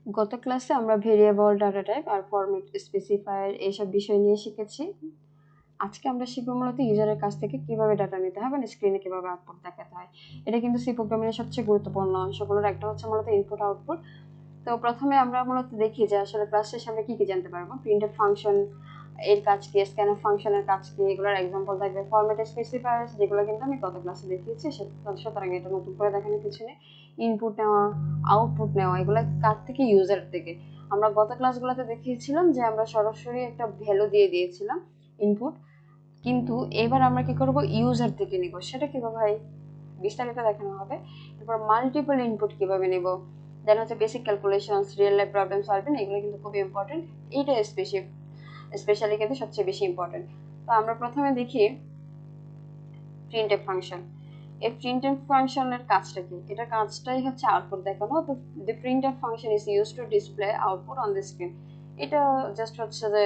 গত ক্লাসে আমরা ভেরিয়েবল, ডাটা টাইপ আর ফরম্যাট স্পেসিফায়ার এইসব বিষয় নিয়ে শিখেছি। আজকে আমরা শিখবো মূলত ইউজারের কাছ থেকে কিভাবে ডাটা নিতে হয়, মানে স্ক্রিনে কিভাবে আউটপুট দেখাতে হয়। এটা কিন্তু সি প্রোগ্রামিংয়ের সবচেয়ে গুরুত্বপূর্ণ অংশগুলোর একটা হচ্ছে মূলত ইনপুট আউটপুট। তো প্রথমে আমরা মূলত দেখি যে আসলে ক্লাস শেষে আমরা কি কি জানতে পারবো। প্রিন্টেড ফাংশন এর কাজ কি, স্ক্যানফ ফাংশনের কাজ কি, এগুলোর এক্সাম্পল থাকবে। ফরম্যাট স্পেসিফায়ার্স যেগুলো কিন্তু আমি গত ক্লাসে দেখিয়েছি, সুতরাং এটা নতুন করে দেখানোর কিছু নেই। ইনপুট নেওয়া, আউটপুট নেওয়া, এগুলো কার থেকে? ইউজার থেকে। আমরা গত ক্লাসগুলোতে দেখিয়েছিলাম যে আমরা সরাসরি একটা ভ্যালু দিয়ে দিয়েছিলাম ইনপুট, কিন্তু এবার আমরা কি করব, ইউজার থেকে নিব। সেটা কিভাবে হয় বিস্তারিত দেখানো হবে। এরপর মাল্টিপল ইনপুট কিভাবে নিব, দেন হচ্ছে basic calculations, real life problem solving, এগুলো কিন্তু খুবই ইম্পর্টেন্ট। এইটা স্পেশালি কিন্তু সবচেয়ে বেশি ইম্পর্টেন্ট। তো আমরা প্রথমে দেখি প্রিন্টএফ ফাংশন। এই প্রিন্টএফ ফাংশনের কাজটা কি? এটার কাজটাই হচ্ছে আউটপুট দেখানো। তো the printf function is used to display output on the screen. এটা জাস্ট হচ্ছে যে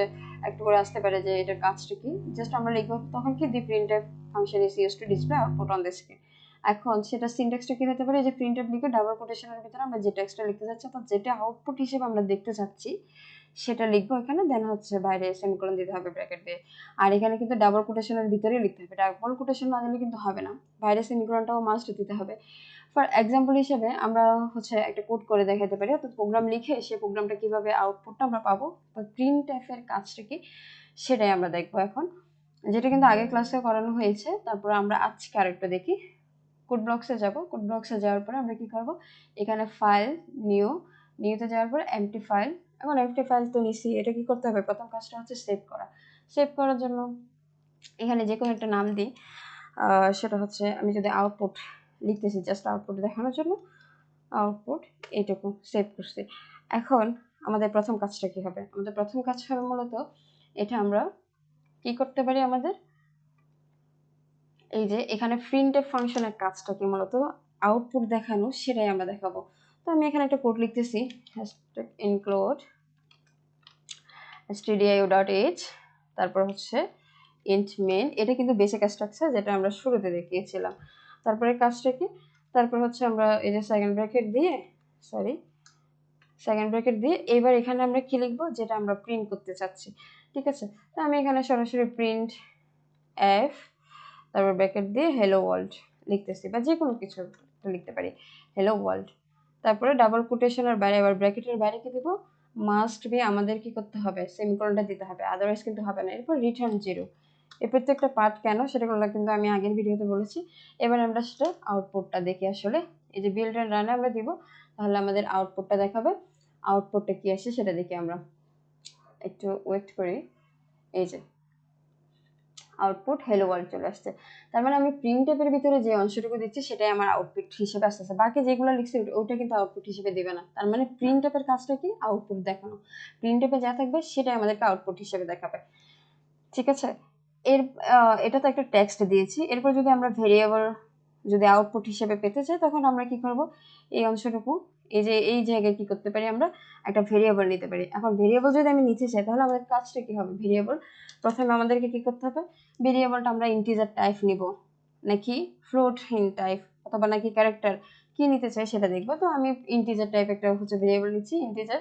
একটু করে আসতে পারে যে এটার কাজটা কি, জাস্ট আমরা লিখবো তখন কি the printf function is used to display output on the screen। এখন সেটা সিনট্যাক্সটা কি হতে পারে, যে প্রিন্টএফ লিখে ডাবল কোটেশনের ভিতরে আমরা যে টেক্সটটা লিখতে যাচ্ছি অর্থাৎ যেটা আউটপুট হিসেবে আমরা দেখতে চাচ্ছি সেটা লিখবো এখানে, দেন হচ্ছে বাইরে সেমিকোলন দিতে হবে ব্র্যাকেট দিয়ে। আর এখানে কিন্তু ডাবল কোটেশনের ভিতরে লিখতে হবে, ডাবল কোটেশন না দিলে কিন্তু হবে না, বাইরে সেমিকোলনটাও মাস্ট দিতে হবে। ফর এক্সাম্পল হিসেবে আমরা হচ্ছে একটা কোড করে দেখাতে পারি, অর্থাৎ প্রোগ্রাম লিখে সেই প্রোগ্রামটা কিভাবে আউটপুটটা আমরা পাবো, প্রিন্ট এর কাজটা কি সেটাই আমরা দেখবো এখন, যেটা কিন্তু আগের ক্লাসে করানো হয়েছে। তারপরে আমরা আজকে আরেকটা দেখি। কোড ব্লকসে যাব, কোড ব্লকসে যাওয়ার পরে আমরা কি করব, এখানে ফাইল নিউতে যাওয়ার পরে এমটি ফাইল। এখন এমটি ফাইল তো নিছি, এটা কি করতে হবে, প্রথম কাজটা হচ্ছে সেভ করা। সেভ করার জন্য এখানে যে কোনো একটা নাম দিই, সেটা হচ্ছে আমি যদি আউটপুট লিখতেছি, জাস্ট আউটপুট দেখানোর জন্য আউটপুট এইটুকু সেভ করছি। এখন আমাদের প্রথম কাজটা কি হবে, আমাদের প্রথম কাজ হবে মূলত এটা আমরা কি করতে পারি, আমাদের এই যে এখানে প্রিন্টএফ ফাংশনের কাজটা কি, মূলত আউটপুট দেখানো, সেটাই আমরা দেখাবো। তো আমি এখানে একটা কোড লিখতেছি, include stdio.h, তারপর হচ্ছে int main। এটা কিন্তু বেসিক স্ট্রাকচার যেটা আমরা শুরুতে দেখিয়েছিলাম। তারপরে কাজটা কি, তারপর হচ্ছে আমরা এই যে সেকেন্ড ব্র্যাকেট দিয়ে এবার এখানে আমরা কি লিখবো, যেটা আমরা প্রিন্ট করতে চাচ্ছি। ঠিক আছে, তো আমি এখানে সরাসরি প্রিন্ট এফ, তারপর ব্র্যাকেট দিয়ে হ্যালো ওয়ার্ল্ড লিখতেছি, বা যে কোনো কিছু লিখতে পারি, হ্যালো ওয়ার্ল্ড। তারপরে ডাবল কোটেশনের বাইরে, আবার ব্র্যাকেটের বাইরে কি দিব, মাস্ট বি, আমাদের কি করতে হবে, সেমিকোলনটা দিতে হবে, আদারওয়াইজ কিন্তু হবে না। এরপর রিটার্ন 0। এই প্রত্যেকটা পার্ট কেন সেটাগুলো কিন্তু আমি আগের ভিডিওতে বলেছি। এবার আমরা সেটা আউটপুটটা দেখি। আসলে এই যে বিল্ড এন্ড রানে আমরা দিব, তাহলে আমাদের আউটপুটটা দেখাবে। আউটপুটটা কি আসে সেটা দেখি আমরা, একটু ওয়েট করি। এই যে আউটপুট হ্যালো ওয়ার্ল্ড চলে আসছে। তার মানে আমি প্রিন্টএফের ভিতরে যে অংশটুকু দিচ্ছি সেটাই আমার আউটপুট হিসেবে আসতেছে, বাকি যেগুলো লিখছি ওটা কিন্তু আউটপুট হিসেবে দিবে না। তার মানে প্রিন্টএফের কাজটা কি, আউটপুট দেখানো। প্রিন্টএফে যা থাকবে সেটাই আমাদেরকে আউটপুট হিসেবে দেখাবে। ঠিক আছে, এর এটা তো একটা টেক্সট দিয়েছি। এরপর যদি আমরা ভেরিয়েবল যদি আউটপুট হিসেবে পেতে চাই, তখন আমরা কি করব, এই অংশটুকু এই যে এই জায়গায় কি করতে পারি, আমরা একটা ভেরিয়েবল নিতে পারি। এখন ভেরিয়েবল যদি আমি নিতে চাই তাহলে আমাদের কাজটা কি হবে, ভেরিয়েবল প্রথমে আমাদেরকে কি করতে হবে, ভেরিয়েবলটা আমরা ইন্টিজার টাইপ নিব নাকি ফ্লোট ইন টাইপ, অথবা নাকি ক্যারেক্টার, কি নিতে চাই সেটা দেখবো। তো আমি ইন্টিজার টাইপ একটা হচ্ছে ভেরিয়েবল নিচ্ছি, ইন্টিজার।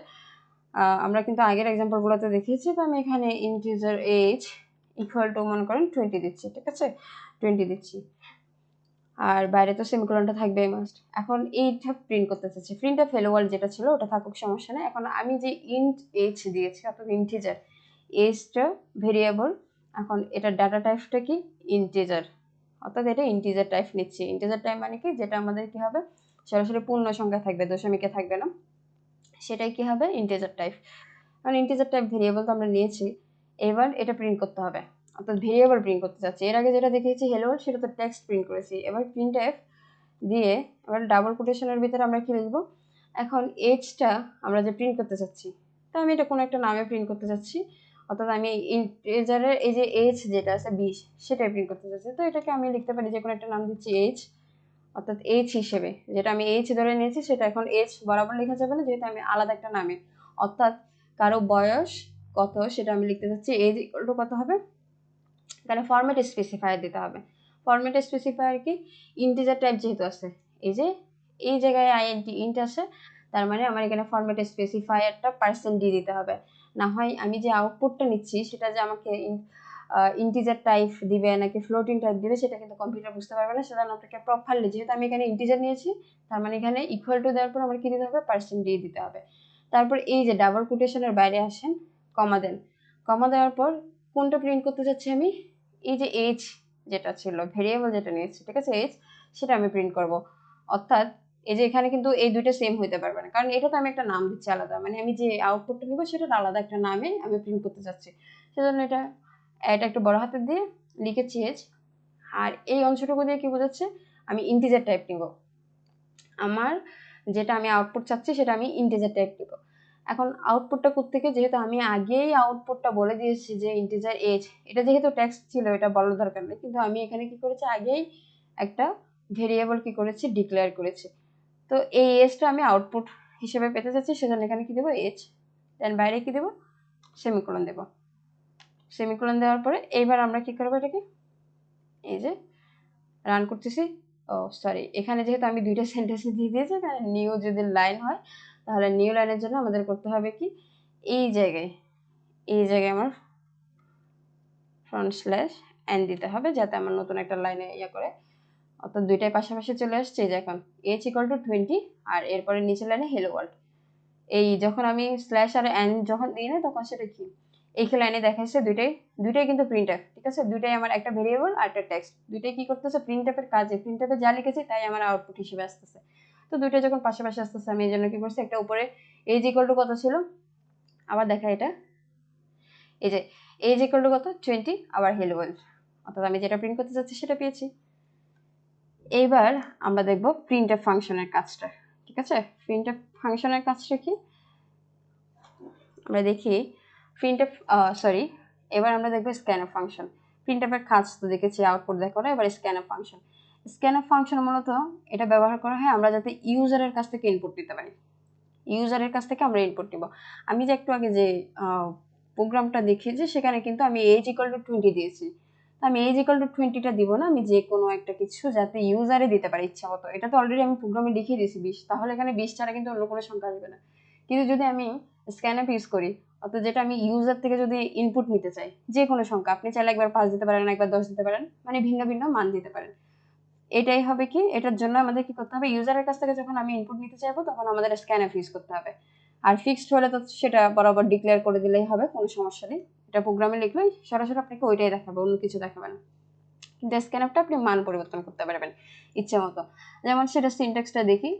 আমরা কিন্তু আগের এক্সাম্পলগুলোতে দেখিয়েছি। তো আমি এখানে ইন্টিজার এজ ইকুয়াল টু মনে করেন 20 দিচ্ছি। ঠিক আছে, 20 দিচ্ছি, আর বাইরে তো সেমিকোলনটা থাকবে মাস্ট। এখন এইটা প্রিন্ট করতে চাচ্ছি, প্রিন্টএফ হ্যালো ওয়ার্ল্ড যেটা ছিল ওটা থাকুক, সমস্যা নেই। এখন আমি যে ইন্ট এইচ দিয়েছি, অর্থাৎ ইন্টিজার, এইচটা ভেরিয়েবল। এখন এটা ডাটা টাইপটা কি, ইন্টিজার, অর্থাৎ এটা ইন্টিজার টাইপ নিচ্ছি। ইন্টিজার টাইপ মানে কি, যেটা আমাদের কি হবে, সরাসরি পূর্ণ সংখ্যা থাকবে, দশমিকে থাকবে না, সেটাই কি হবে, ইন্টিজার টাইপ। কারণ ইন্টিজার টাইপ ভেরিয়েবল তো আমরা নিয়েছি, এবার এটা প্রিন্ট করতে হবে, অর্থাৎ ভেরিয়েবল প্রিন্ট করতে চাচ্ছি। এর আগে যেটা দেখিয়েছি হ্যালো সেটা তো টেক্সট প্রিন্ট করেছি, এবার প্রিন্ট এফ দিয়ে এবার ডাবল কোটেশনের ভিতরে আমরা কি লিখবো, এখন এজটা আমরা যে প্রিন্ট করতে চাচ্ছি, তো আমি এটা কোনো একটা নামে প্রিন্ট করতে চাচ্ছি, অর্থাৎ আমি ইন্টিজারের এই যে এজ যেটা আছে 20 সেটাই প্রিন্ট করতে চাচ্ছি। তো এটাকে আমি লিখতে পারি যে কোনো একটা নাম দিচ্ছি এজ, অর্থাৎ এইচ হিসেবে, যেটা আমি এইচ ধরে নিয়েছি সেটা এখন এইচ বরাবর লেখা যাবে না, যেহেতু আমি আলাদা একটা নামে, অর্থাৎ কারো বয়স কত সেটা আমি লিখতে চাচ্ছি, এইজ ইকুয়াল টু কত হবে, এখানে ফরম্যাট স্পেসিফায়ার দিতে হবে। ফরম্যাট স্পেসিফায়ার কি, ইন্টিজার টাইপ যেহেতু আছে, এই যে এই জায়গায় আইএনটি ইন্ট আছে, তার মানে আমার এখানে ফরম্যাট স্পেসিফায়ারটা %d দিতে হবে, না হয় আমি যে আউটপুটটা নিচ্ছি সেটা যে আমাকে ইন্টিজার টাইপ দিবে নাকি ফ্লোটিং টাইপ দিবে সেটা কিন্তু কম্পিউটার বুঝতে পারবে না। সেজন্য আপনাকে প্রপারলি, যেহেতু আমি এখানে ইন্টিজার নিয়েছি তার মানে এখানে ইকুয়াল টু দেওয়ার পর আমার কি দিতে হবে, %d দিতে হবে। তারপর এই যে ডাবল কোটেশনের বাইরে আসেন, কমা দেন। কমা দেওয়ার পর কোনটা প্রিন্ট করতে চাচ্ছি আমি, এই যে এইচ যেটা ছিল ভেরিয়েবল যেটা নিয়েছি, ঠিক আছে, এইচ, সেটা আমি প্রিন্ট করব। অর্থাৎ এই যে এখানে কিন্তু এই দুইটা সেম হইতে পারবে না, কারণ এটা তো আমি একটা নাম দিচ্ছি আলাদা, মানে আমি যে আউটপুটটা নিব সেটার আলাদা একটা নামে আমি প্রিন্ট করতে চাচ্ছি। সেজন্য এটা একটু বড় হাতের দিয়ে লিখেছি এইচ। আর এই অংশটুকু দিয়ে কি বোঝাচ্ছে, আমি ইন্টিজার টাইপ নিব। আমার যেটা আমি আউটপুট চাচ্ছি সেটা আমি ইন্টিজার টাইপ নিব। এখন আউটপুটটা কোত্থেকে, যেহেতু আমি আগেই আউটপুটটা বলে দিয়েছি যে ইন্টিজার এইচ, এটা যেহেতু টেক্সট ছিল এটা বলার দরকার নেই, কিন্তু আমি এখানে কি করেছি, আগেই একটা ভেরিয়েবল কি করেছি, ডিক্লেয়ার করেছি। তো এই এজটা আমি আউটপুট হিসেবে পেতে চাচ্ছি, সেজন্য এখানে কি দেবো, এইচ, দেন বাইরে কি দেবো, সেমিকোলন দেব। সেমিকোলন দেওয়ার পরে এইবার আমরা কি করবো, এটাকে এই যে রান করতেছি। ও সরি, এখানে যেহেতু আমি দুইটা সেন্টেন্স দিয়ে দিয়েছি, এখানে নিউ যদি লাইন হয় তাহলে নিউ লাইনের জন্য আমাদের করতে হবে কি, এই জায়গায় আমার ফ্রন্ট স্ল্যাশ এন দিতে হবে, যাতে আমার নতুন একটা লাইনে করে, অর্থাৎ দুইটাই পাশাপাশি চলে আসছে। যে এখন এইচ ইকুয়াল টু 20 আর এরপরে নিচের লাইনে হেলো ওয়ার্ল্ড। এই যখন আমি স্ল্যাশ আর এন যখন দিই না তখন সেটা কি, এই লাইনে দেখাচ্ছে দুইটাই কিন্তু প্রিন্টএফ, ঠিক আছে, দুইটাই আমার একটা ভেরিয়েবল আর একটা টেক্সট, দুইটাই কি করতেছে, প্রিন্টএফের কাজে, প্রিন্টএফে যা লিখেছি তাই আমার আউটপুট হিসেবে আসতেছে। তো দুইটা যখন পাশাপাশি আসতেছে আমি এই জন্য কি করছি, একটা উপরে এইজ ইকুয়াল টু কত ছিল, আবার দেখা এটা, এই যে এইজ ইকুয়াল টু কত 20, আবার হেলো ওয়ার্ল্ড, অর্থাৎ আমি যেটা প্রিন্ট করতে চাচ্ছি সেটা পেয়েছি। এইবার আমরা দেখব প্রিন্টএফ ফাংশনের কাজটা, ঠিক আছে। প্রিন্টএফ ফাংশনের কাজটা কি আমরা দেখি, প্রিন্টএফ সরি, এবার আমরা দেখব স্ক্যানএফ ফাংশন। প্রিন্টএফের কাজ তো দেখেছি, আউটপুট দেখা করা, এবার স্ক্যানএফ ফাংশন। স্ক্যানএফ ফাংশন মূলত এটা ব্যবহার করা হয় আমরা যাতে ইউজারের কাছ থেকে ইনপুট নিতে পারি, ইউজারের কাছ থেকে আমরা ইনপুট নিব। আমি যে একটু আগে যে প্রোগ্রামটা দেখিয়েছি সেখানে কিন্তু আমি এইজ ইকুয়াল টু 20 দিয়েছি, আমি এইজ ইকুয়াল টু 20টা দিব না, আমি যে কোনো একটা কিছু যাতে ইউজারে দিতে পারি ইচ্ছা মতো। এটা তো অলরেডি আমি প্রোগ্রামে লিখিয়ে দিয়েছি 20, তাহলে এখানে 20 ছাড়া কিন্তু অন্য কোনো সংখ্যা আসবে না। কিন্তু যদি আমি স্ক্যানআপ ইউজ করি, অর্থাৎ যেটা আমি ইউজার থেকে যদি ইনপুট নিতে চাই যে কোনো সংখ্যা, আপনি চাইলে একবার 5 দিতে পারেন, একবার 10 দিতে পারেন, মানে ভিন্ন ভিন্ন মান দিতে পারেন। এটাই হবে কি, এটার জন্য আমাদের কি করতে হবে, ইউজারের কাছ থেকে যখন আমি ইনপুট নিতে চাইবো তখন আমাদের স্ক্যানআপ ইউজ করতে হবে। আর ফিক্সড হলে তো সেটা বরাবর ডিক্লেয়ার করে দিলেই হবে, কোনো সমস্যা নেই। এটা প্রোগ্রামে লিখলেই সরাসরি আপনাকে ওইটাই দেখাবে, অন্য কিছু দেখাবে না। কিন্তু স্ক্যানআপটা আপনি মান পরিবর্তন করতে পারবেন ইচ্ছে মতো। যেমন সেটা সিনট্যাক্সটা দেখি,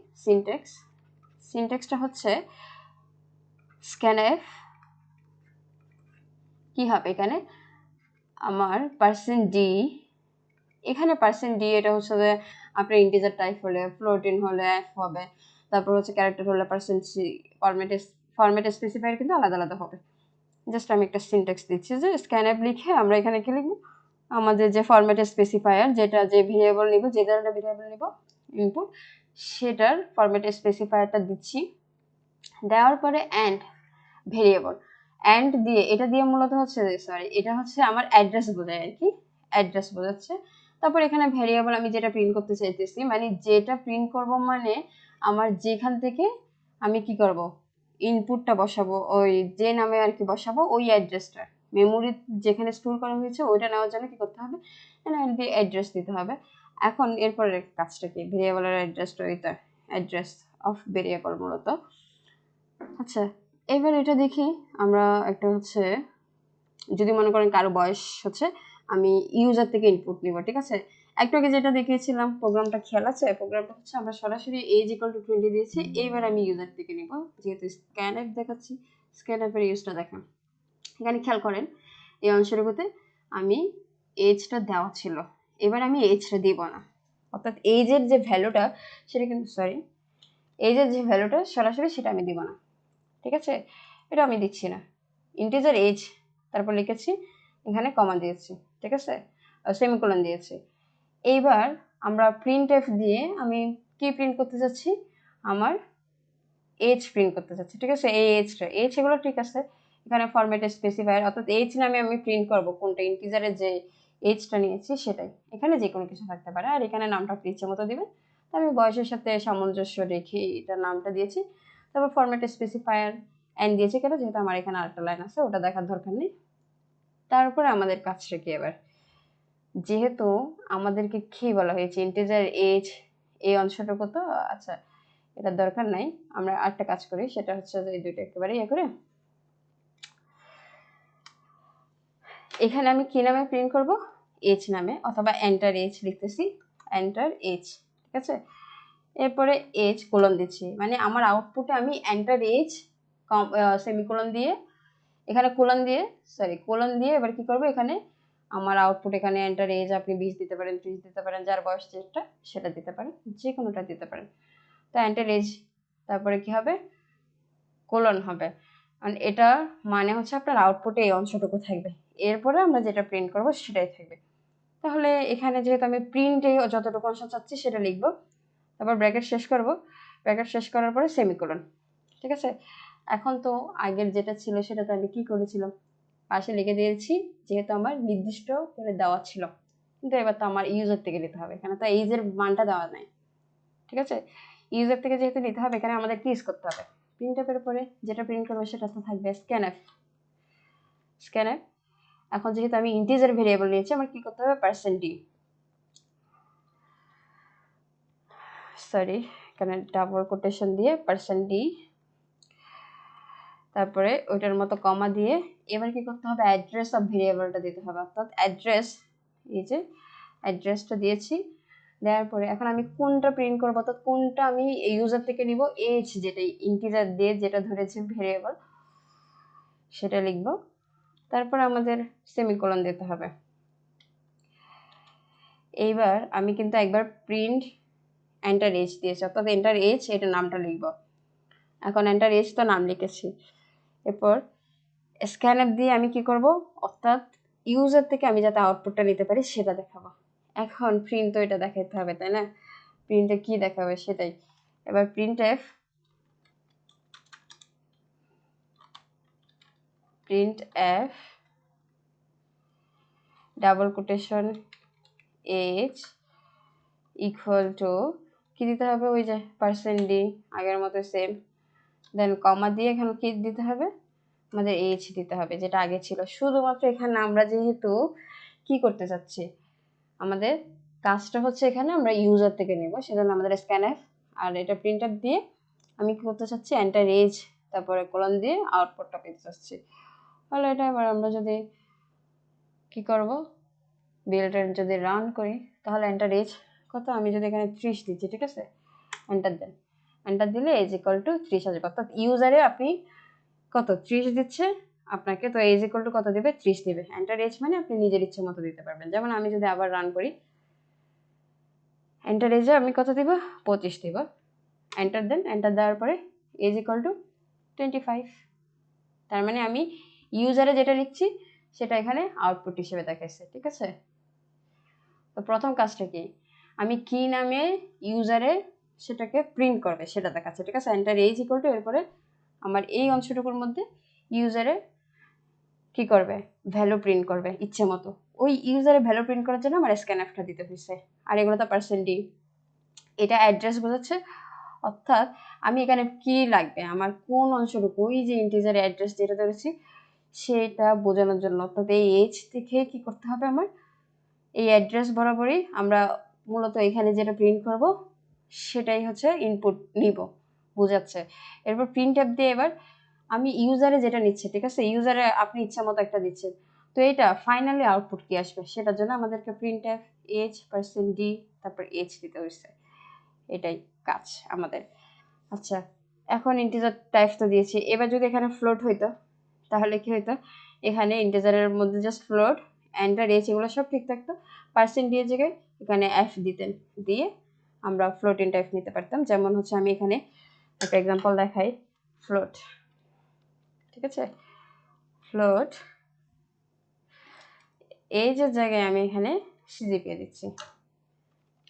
সিনট্যাক্সটা হচ্ছে স্ক্যানএফ কি হবে, এখানে আমার %d, এখানে %d এটা হচ্ছে যে আপনার ইন্টিজার টাইপ হলে, ফ্লোটিং হলে f হবে, তারপর হচ্ছে ক্যারেক্টার হলে %c, ফরম্যাট স্পেসিফায়ার কিন্তু আলাদা আলাদা হবে। জাস্ট আমি একটা সিনট্যাক্স দিচ্ছি যে স্ক্যানএফ লিখে আমরা এখানে কি লিখবো, আমাদের যে ফরম্যাট স্পেসিফায়ার, যেটা যে ভেরিয়েবল নিব, যে ধরনের ভেরিয়েবল নিব ইনপুট, সেটার ফরম্যাট স্পেসিফায়ারটা দিচ্ছি। দেওয়ার পরে এন্ড ভেরিয়েবল, এন্ড দিয়ে এটা দিয়ে মূলত হচ্ছে, সরি, এটা হচ্ছে আমার অ্যাড্রেস বোঝায় আর কি, অ্যাড্রেস বোঝাচ্ছে। তারপর এখানে ভেরিয়েবল আমি যেটা প্রিন্ট করতে চাইতেছি, মানে যেটা প্রিন্ট করব, মানে আমার যেখান থেকে আমি কি করব, ইনপুটটা বসাবো, ওই যে নামে আর কি বসাবো, ওই অ্যাড্রেসটা মেমোরি যেখানে স্টোর করা হয়েছে ওইটা নেওয়ার জন্য কি করতে হবে, দিয়ে অ্যাড্রেস দিতে হবে। এখন এরপরের কাজটা কি, ভেরিয়েবলের অ্যাড্রেসটা, ওইটা অ্যাড্রেস অফ ভেরিয়েবল মূলত। আচ্ছা, এবার এটা দেখি আমরা, একটা হচ্ছে যদি মনে করেন কারো বয়স হচ্ছে, আমি ইউজার থেকে ইনপুট নিব, ঠিক আছে। একটু আগে যেটা দেখিয়েছিলাম প্রোগ্রামটা খেয়াল আছে, প্রোগ্রামটা হচ্ছে আমরা সরাসরি এইজ ইকুয়াল টু 20 দিয়েছি, এইবার আমি ইউজার থেকে নিব, যেহেতু স্ক্যানএফ দেখাচ্ছি, স্ক্যানএফের ইউজটা দেখেন, এখানে খেয়াল করেন এই অংশটুকুতে আমি এজটা দেওয়া ছিল, এবার আমি এজটা দিব না, অর্থাৎ এইজের যে ভ্যালুটা সেটা কিন্তু, সরি, এইজের যে ভ্যালুটা সরাসরি সেটা আমি দিব না, ঠিক আছে, এটা আমি দিচ্ছি না। ইন্টিজার এজ, তারপর লিখেছি, এখানে কমা দিয়েছি, ঠিক আছে, সেমিকোলন দিয়েছি। এইবার আমরা প্রিন্টএফ দিয়ে আমি কি প্রিন্ট করতে যাচ্ছি, আমার এজ প্রিন্ট করতে যাচ্ছি, ঠিক আছে। এই এজটা, এজ এগুলো ঠিক আছে, এখানে ফরম্যাট স্পেসিফায়ার, অর্থাৎ এজ নামে আমি প্রিন্ট করব কোনটা, ইন্টিজারের যে এজটা নিয়েছি সেটাই, এখানে যে কোনো কিছু থাকতে পারে, আর এখানে নামটা আপনি ইচ্ছে মতো দিবেন। তো আমি বয়সের সাথে সামঞ্জস্য রেখে এটা নামটা দিয়েছি। তারপর ফরম্যাট স্পেসিফায়ার এন্ড দিয়েছে কেন, যেহেতু আমার এখানে আরেকটা লাইন আছে, ওটা দেখার দরকার নেই। তারপরে আমাদের কাজটা কি এবার, যেহেতু আমাদেরকে কি বলা হয়েছে ইন্টিজার এজ এই অংশটুকু, তো আচ্ছা এটার দরকার নাই, আমরা আরেকটা কাজ করি, সেটা হচ্ছে যে এই দুটো একেবারে ইয়ে করে এখানে আমি কি নামে প্রিন্ট করব, এজ নামে, অথবা এন্টার এজ লিখতেছি, এন্টার এজ, ঠিক আছে। এরপরে এজ কোলন দিচ্ছি, মানে আমার আউটপুটে আমি এন্টার এজ সেমিকোলন দিয়ে, এখানে কোলন দিয়ে, সরি কোলন দিয়ে এবার কি করব, এখানে আমার আউটপুট এখানে এন্টার এজ আপনি 20 দিতে পারেন, 30 দিতে পারেন, যার বয়স যেটা সেটা দিতে পারেন, যে কোনোটা দিতে পারেন। তো এন্টার এজ, তারপরে কি হবে, কোলন হবে, আর এটা মানে হচ্ছে আপনার আউটপুটে এই অংশটুকু থাকবে, এরপরে আমরা যেটা প্রিন্ট করব সেটাই থাকবে। তাহলে এখানে যেহেতু আমি প্রিন্টে যতটুকু অংশ চাচ্ছি সেটা লিখব, তারপর ব্র্যাকেট শেষ করব, ব্র্যাকেট শেষ করার পরে সেমিকোলন, ঠিক আছে। এখন তো আগের যেটা ছিল সেটা তো আমি কি করেছিলাম, পাশে লিখে দিয়েছি, যেহেতু আমার নির্দিষ্ট করে দেওয়া ছিল, কিন্তু এবার তো আমার ইউজার থেকে নিতে হবে, এখানে তো এইজের মানটা দেওয়া নাই, ঠিক আছে। ইউজার থেকে যেহেতু নিতে হবে, এখানে আমাদের কি ইউজ করতে হবে, প্রিন্টএপের উপরে যেটা প্রিন্ট করবো সেটা তো থাকবে স্ক্যানএফ, স্ক্যানএফ। এখন যেহেতু আমি ইন্টিজার ভেরিয়েবল নিয়েছি, আমার কি করতে হবে, %d, সরি এখানে ডাবল কোটেশন দিয়ে %d, তারপরে ওইটার মতো কমা দিয়ে এবার কি করতে হবে, অ্যাড্রেস অফ ভেরিয়েবলটা দিতে হবে, অর্থাৎ অ্যাড্রেস, এই যে অ্যাড্রেসটা দিয়েছি, দেওয়ার পরে এখন আমি কোনটা প্রিন্ট করবো, অর্থাৎ কোনটা আমি ইউজার থেকে নিব, এজ যেটা ইন্টিজার দিয়ে যেটা ধরেছে ভেরিয়েবল সেটা লিখব, তারপর আমাদের সেমিকোলন দিতে হবে। এইবার আমি কিন্তু একবার প্রিন্ট এন্টার এজ দিয়েছি, অর্থাৎ এন্টার এজ এটা নামটা লিখব, এখন এন্টার এজ তো নাম লিখেছি, এরপর স্ক্যানএফ দিয়ে আমি কি করব, অর্থাৎ ইউজার থেকে আমি যাতে আউটপুটটা নিতে পারি সেটা দেখাবো। এখন প্রিন্ট তো এটা দেখাতে হবে তাই না, প্রিন্টে কি দেখাবে সেটাই, এবার printf, printf double quotation as equal to কি দিতে হবে, ওই যে %d আগের মতো সেম, দেন কমা দিয়ে এখানে কি দিতে হবে, আমাদের এজ দিতে হবে যেটা আগে ছিল, শুধুমাত্র এখানে আমরা যেহেতু কি করতে চাচ্ছি, আমাদের কাজটা হচ্ছে এখানে আমরা ইউজার থেকে নেব, সেজন্য আমাদের স্ক্যানএফ, আর এটা প্রিন্টার দিয়ে আমি কি করতে চাচ্ছি, এন্টার এজ তারপরে কোলন দিয়ে আউটপুটটা পেতে চাচ্ছি। তাহলে এটা এবার আমরা যদি কি করব, বিলটা যদি রান করি, তাহলে এন্টার এজ কত, আমি যদি এখানে 30 দিচ্ছি, ঠিক আছে, এন্টার দেন, এন্টার দিলে এজ ইকুয়াল টু 30 আসবে, অর্থাৎ ইউজারে আপনি কত 30 দিচ্ছে আপনাকে, তো এজ ইকুয়াল টু কত দিবে, 30 দিবে। এন্টার এজ মানে আপনি নিজের ইচ্ছে মতো দিতে পারবেন, যেমন আমি যদি আবার রান করি, এন্টার এজে আমি কত দিব, 25 দিব, এন্টার দেন, এন্টার দেওয়ার পরে এজ ইকুয়াল টু 25, তার মানে আমি ইউজারে যেটা লিখছি সেটা এখানে আউটপুট হিসেবে দেখাচ্ছে, ঠিক আছে। তো প্রথম কাজটা কি, আমি কি নামে ইউজারে সেটাকে প্রিন্ট করবে সেটা দেখাচ্ছে, ঠিক আছে, এন্টার এজ ইকুয়াল টু, এরপরে আমার এই অংশটুকুর মধ্যে ইউজারে কি করবে, ভ্যালু প্রিন্ট করবে ইচ্ছে মতো, ওই ইউজারে ভ্যালু প্রিন্ট করার জন্য আমার স্ক্যানএফটা দিতে হয়েছে, আর এগুলো তো %d, এটা অ্যাড্রেস বোঝাচ্ছে, অর্থাৎ আমি এখানে কি লাগবে, আমার কোন অংশটুকু, ওই যে ইন্টিজার অ্যাড্রেস যেটা ধরেছি সেটা বোঝানোর জন্য, অর্থাৎ এই এজ থেকে কি করতে হবে, আমার এই অ্যাড্রেস বরাবরই আমরা মূলত এখানে যেটা প্রিন্ট করব সেটাই হচ্ছে ইনপুট নিব, বোঝাচ্ছে। এরপর প্রিন্টএফ দিয়ে এবার আমি ইউজারে যেটা নিচ্ছি, ঠিক আছে, ইউজারে আপনি ইচ্ছা মতো একটা দিচ্ছেন, তো এটা ফাইনালি আউটপুট কি আসবে সেটার জন্য আমাদেরকে প্রিন্টএফ এজ %d তারপর এজ দিতে হয়েছে, এটাই কাজ আমাদের। আচ্ছা এখন ইন্টিজার টাইপ তো দিয়েছি, এবার যদি এখানে ফ্লোট হইতো তাহলে কি হইতো, এখানে ইন্টিজারের মধ্যে জাস্ট ফ্লোট এন্টার এজ এগুলো সব ঠিক থাকতো, % দিয়ে জায়গায় এখানে f দিতেন, দিয়ে আমরা ফ্লোটিং টাইপ নিতে পারতাম, যেমন হচ্ছে আমি এখানে একটা এক্সাম্পল দেখাই, ফ্লোট, ঠিক আছে, ফ্লোট এই যে জায়গায় আমি এখানে সিজিপিএ দিচ্ছি,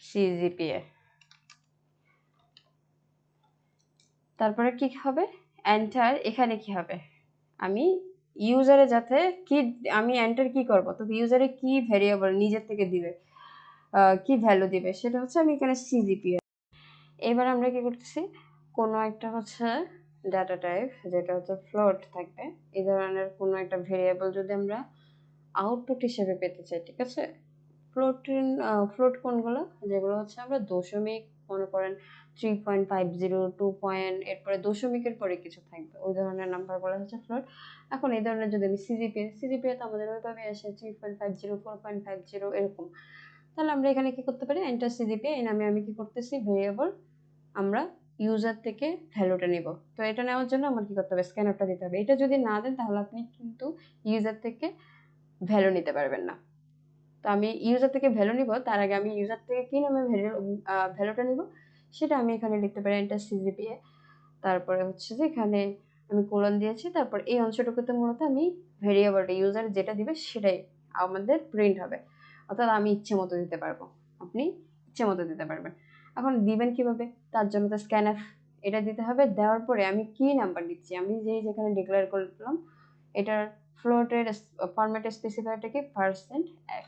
সিজিপিএ, তারপরে কি হবে, এন্টার, এখানে কি হবে, আমি ইউজারে যাতে কি, আমি এন্টার কি করব, তো ইউজারে কি ভেরিয়েবল নিজের থেকে দিবে, কি ভ্যালু দিবে সেটা হচ্ছে আমি এখানে সিজিপিএ। এবার আমরা কি করতেছি, কোনো একটা হচ্ছে ডাটা টাইপ যেটা হচ্ছে ফ্লোট থাকবে, এই ধরনের কোনো একটা ভেরিয়েবল যদি আমরা আউটপুট হিসেবে পেতে চাই, ঠিক আছে। ফ্লোট কোনগুলো, যেগুলো হচ্ছে আমরা দশমিক, মনে করেন 3.50 2 এরপরে দশমিকের পরে কিছু থাকবে, ওই ধরনের নাম্বার বলা হচ্ছে ফ্লোট। এখন এই ধরনের যদি আমি সিজিপিএ তো আমাদের ওইভাবে আসে 3.50 4.50 এরকম, তাহলে আমরা এখানে কি করতে পারি, এন্টার সিজিপিএ এই নামে আমি কি করতেছি ভেরিয়েবল আমরা ইউজার থেকে ভ্যালুটা নিব। তো এটা নেওয়ার জন্য আমার কি করতে হবে, স্ক্যানারটা দিতে হবে। এটা যদি না দেন তাহলে আপনি কিন্তু ইউজার থেকে ভ্যালু নিতে পারবেন না। তো আমি ইউজার থেকে ভ্যালু নিব, তার আগে আমি ইউজার থেকে কি নামে ভ্যালুটা নিব সেটা আমি এখানে লিখতে পারি এন্টার সিজিপিএ। তারপরে হচ্ছে যে এখানে আমি কোলন দিয়েছি, তারপর এই অংশটুকুতে মূলত আমি ভেরিয়েবলটা ইউজার যেটা দিবে সেটাই আমাদের প্রিন্ট হবে, অর্থাৎ আমি ইচ্ছে মতো দিতে পারবো, আপনি ইচ্ছে মতো দিতে পারবেন। এখন দিবেন কিভাবে, তার জন্য তো স্ক্যানএফ এটা দিতে হবে। দেওয়ার পরে আমি কি নাম্বার দিচ্ছি, আমি যেখানে ডিক্লেয়ার করলাম এটার ফ্লোটের ফরম্যাট স্পেসিফায়ারটা কি %f।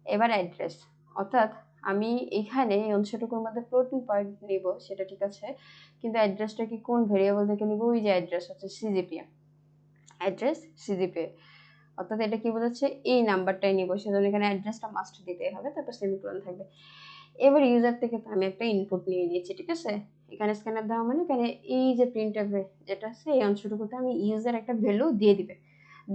এবার অ্যাড্রেস, অর্থাৎ আমি এখানে এই অংশটুকুর মধ্যে ফ্লোটিং পয়েন্ট নিব সেটা ঠিক আছে, কিন্তু অ্যাড্রেসটা কি কোন ভেরিয়েবল থেকে নিব, ওই যে অ্যাড্রেস হচ্ছে সিজিপিএ, অ্যাড্রেস সিজিপিএ, অর্থাৎ এটা কি বোঝাচ্ছে এই নাম্বারটাই নিব, সেজন্য এখানে অ্যাড্রেসটা মাস্ট দিতে হবে, তারপর সেমিকোলন থাকবে। এবার ইউজার থেকে তো আমি একটা ইনপুট নিয়ে নিয়েছি, ঠিক আছে। এখানে স্ক্যানার দেওয়া মানে এখানে এই যে প্রিন্টএফ যেটা আছে এই অংশটুকুতে আমি ইউজার একটা ভ্যালু দিয়ে দিবে,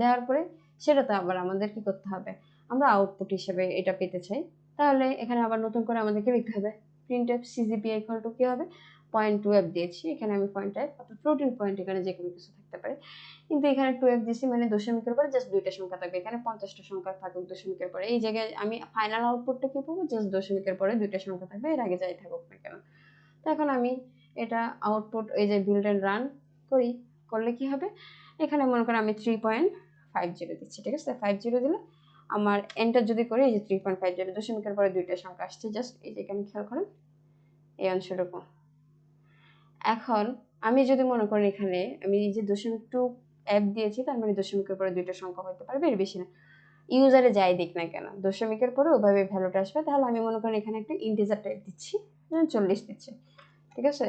দেওয়ার পরে সেটা তো আবার আমাদের কি করতে হবে, আমরা আউটপুট হিসেবে এটা পেতে চাই, তাহলে এখানে আবার নতুন করে আমাদেরকে লিখতে হবে প্রিন্টএফ সিজিপিএ ইকুয়াল টু কি হবে 0.2f দিয়েছি, এখানে আমি 0.5 অর্থাৎ ফ্লোটিং পয়েন্ট, এখানে যে কোনো কিছু থাকতে পারে, কিন্তু এখানে 2f দিছি মানে দশমিকের পরে জাস্ট দুইটা সংখ্যা থাকবে, এখানে 50টা সংখ্যা থাকুক দশমিকের পরে, এই জায়গায় আমি ফাইনাল আউটপুটটা কি পাবো, জাস্ট দশমিকের পরে দুইটা সংখ্যা থাকবে, এর আগে যাই থাকুক না কেন। তো এখন আমি এটা আউটপুট এই যে বিল্ড এন্ড রান করি, করলে কি হবে, এখানে মনে করেন আমি 3.50 দিচ্ছি, ঠিক আছে। 50 দিলে আমার এন্টার যদি করি, এই যে 3.50 দশমিকের পরে দুইটা সংখ্যা আসছে, জাস্ট এই যে এখানে খেয়াল করেন এই অংশটুকু। এখন আমি যদি মনে করেন এখানে আমি এই যে দশমিক টু অ্যাপ দিয়েছি, তার মানে দশমিকের পরে দুইটা সংখ্যা হতে পারবে, এর বেশি না। ইউজারে যাই দিক না কেন দশমিকের পরে ওভাবে ভ্যালুটা আসবে, তাহলে আমি মনে করেন এখানে একটা ইন্টিজার টাইপ দিচ্ছি, 40 দিচ্ছি, ঠিক আছে।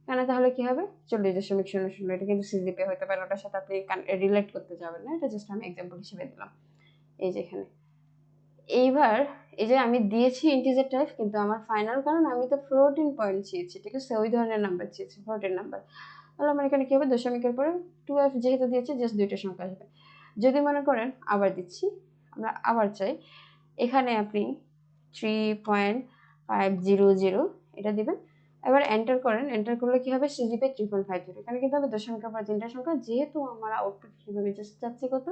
কেন, তাহলে কি হবে 40.00, এটা কিন্তু সিজিপি হতে পারে, ওটার সাথে আপনি রিলেট করতে যাবেন না, এটা জাস্ট আমি এক্সাম্পল হিসেবে দিলাম। এই যে এখানে এইবার এই যে আমি দিয়েছি ইন্টিজার টাইপ, কিন্তু আমার ফাইনাল, কারণ আমি তো ফ্লোটিং পয়েন্ট চেয়েছি, ঠিক আছে, ওই ধরনের নাম্বার চেয়েছি, ফ্লোটিং নাম্বার, তাহলে আমার এখানে কি হবে দশমিকের পরে 2f যেহেতু দিয়েছে জাস্ট দুইটা সংখ্যা আসবে। যদি মনে করেন আবার দিচ্ছি, আমরা আবার চাই, এখানে আপনি 3.500 এটা দিবেন, এবার এন্টার করেন, এন্টার করলে কি হবে সিজিপি 3.50, এখানে কিন্তু আমি দশমিকের পর তিনটা সংখ্যা, যেহেতু আমার আউটপুট হিসেবে জাস্ট যাচ্ছে কত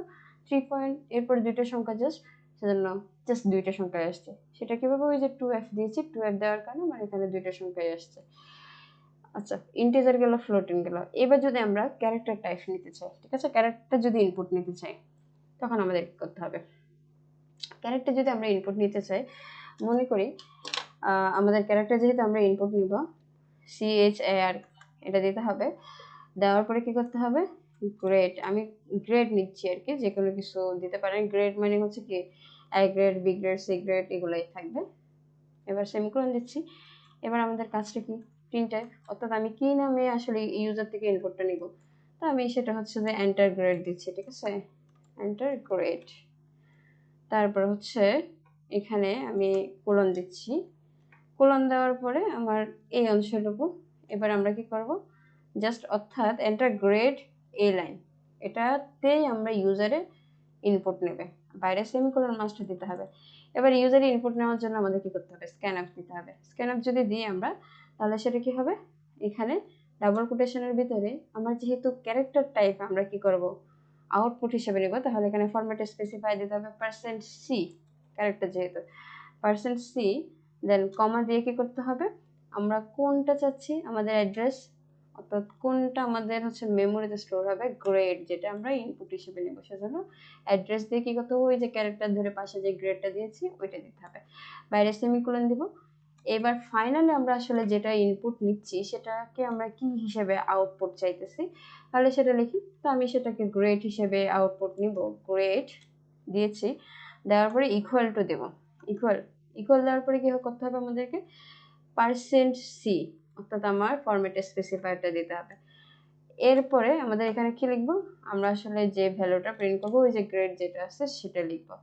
3 এরপরে দুইটা সংখ্যা জাস্ট, সেজন্য জাস্ট দুইটা সংখ্যায় আসছে, সেটা কিভাবে, ওই যে 2f দিয়েছি, 2f দেওয়ার কারণে আমার এখানে দুইটা সংখ্যায় আসছে। আচ্ছা, ইন্টিজার গেল, ফ্লোটিং গেল, এবার যদি আমরা ক্যারেক্টার টাইপ নিতে চাই, ঠিক আছে, ক্যারেক্টার যদি ইনপুট নিতে চাই তখন আমাদের কি করতে হবে, ক্যারেক্টার যদি আমরা ইনপুট নিতে চাই, মনে করি আমাদের ক্যারেক্টার যেহেতু আমরা ইনপুট নিব CHAR এটা দিতে হবে, দেওয়ার পরে কি করতে হবে, গ্রেড, আমি গ্রেড নিচ্ছি আর কি, যে কোনো কিছু দিতে পারেন, গ্রেড মানে হচ্ছে কি A grade, B grade, C grade এগুলোই থাকবে। এবার সেমিকোলন দিচ্ছি, এবার আমাদের কাজটা কি প্রিন্ট টাইপ, অর্থাৎ আমি কি নামে আসলে ইউজার থেকে ইনপুটটা নিব, তো আমি সেটা হচ্ছে যে এন্টার গ্রেড দিচ্ছি, ঠিক আছে, এন্টার গ্রেড, তারপর হচ্ছে এখানে আমি কোলন দিচ্ছি, কোলন দেওয়ার পরে আমার এই অংশটুকু, এবার আমরা কি করব জাস্ট, অর্থাৎ এন্টার গ্রেড এ লাইন, এটাতেই আমরা ইউজারের ইনপুট নেবে, বাইরে সেমিকোলন মাস্ট দিতে হবে। এবার ইউজারের ইনপুট নেওয়ার জন্য আমাদের কি করতে হবে, স্ক্যানআপ দিতে হবে, স্ক্যানআপ যদি দিই আমরা, তাহলে সেটা কি হবে, এখানে ডাবল কোটেশনের ভিতরে আমার যেহেতু ক্যারেক্টার টাইপ আমরা কি করব আউটপুট হিসেবে নেব, তাহলে এখানে ফরম্যাটে স্পেসিফাই দিতে হবে %c, ক্যারেক্টার যেহেতু %c, দেন কমা দিয়ে কি করতে হবে, আমরা কোনটা চাচ্ছি আমাদের অ্যাড্রেস, অর্থাৎ কোনটা আমাদের হচ্ছে মেমোরিতে স্টোর হবে, গ্রেড যেটা আমরা ইনপুট হিসেবে নেব, সেজন্য অ্যাড্রেস দিয়ে কি করতে হবে, ওই যে ক্যারেক্টার ধরে পাশে যে গ্রেডটা দিয়েছি ওইটা দিতে হবে, বাইরে সেমিকোলন দিব। এবার ফাইনালি আমরা আসলে যেটা ইনপুট নিচ্ছি সেটাকে আমরা কি হিসেবে আউটপুট চাইতেছি, তাহলে সেটা লিখি, তো আমি সেটাকে গ্রেড হিসেবে আউটপুট নিব, গ্রেড দিয়েছি, দেওয়ার পরে ইকুয়াল টু দেব, ইকুয়াল ইকুয়াল দেওয়ার পরে কি করতে হবে আমাদেরকে %c, অর্থাৎ আমার ফরম্যাটে স্পেসিফায়ারটা দিতে হবে। এরপরে আমাদের এখানে কি লিখবো, আমরা আসলে যে ভ্যালুটা প্রিন্ট করবো ওই যে গ্রেড যেটা আছে সেটা লিখবো।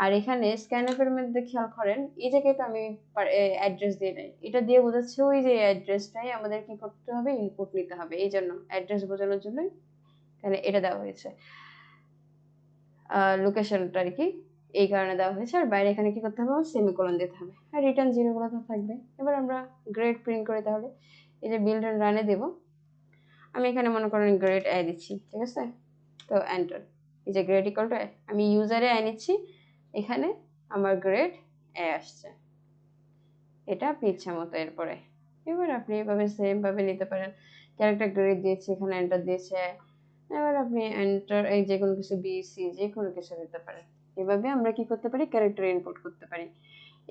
আর এখানে স্ক্যানআপের মধ্যে খেয়াল করেন এই জায়গায় তো আমি অ্যাড্রেস দিয়ে নাই, এটা দিয়ে বোঝাচ্ছে ওই যে অ্যাড্রেসটাই আমাদের কি করতে হবে, ইনপুট নিতে হবে। এই জন্য অ্যাড্রেস বোঝানোর জন্য এখানে এটা দেওয়া হয়েছে, লোকেশনটা আর কি এই কারণে দেওয়া হয়েছে। আর বাইরে এখানে কি করতে হবে, সেমিকোলন দিতে হবে, আর রিটার্ন জিরোগুলো তো থাকবে। এবার আমরা গ্রেড প্রিন্ট করে তাহলে এই যে বিল্ড এন্ড রানে দেবো। আমি এখানে মনে করেন গ্রেড এ দিচ্ছি, ঠিক আছে, তো এন্টার। এই যে গ্রেড ইকুয়াল টু এ, আমি ইউজারে এ নিচ্ছি, এখানে আমার গ্রেড এ আসছে, এটা আপনি ইচ্ছা মতো। এরপরে এবার আপনি এভাবে সেম ভাবে নিতে পারেন, ক্যারেক্টার গ্রেড দিয়েছি, এখানে এন্টার দিয়েছে, এবার আপনি এন্টার এই যে কোনো কিছু বি সি যে কোনো কিছু দিতে পারেন। এভাবে আমরা কি করতে পারি, ক্যারেক্টার ইনপুট করতে পারি।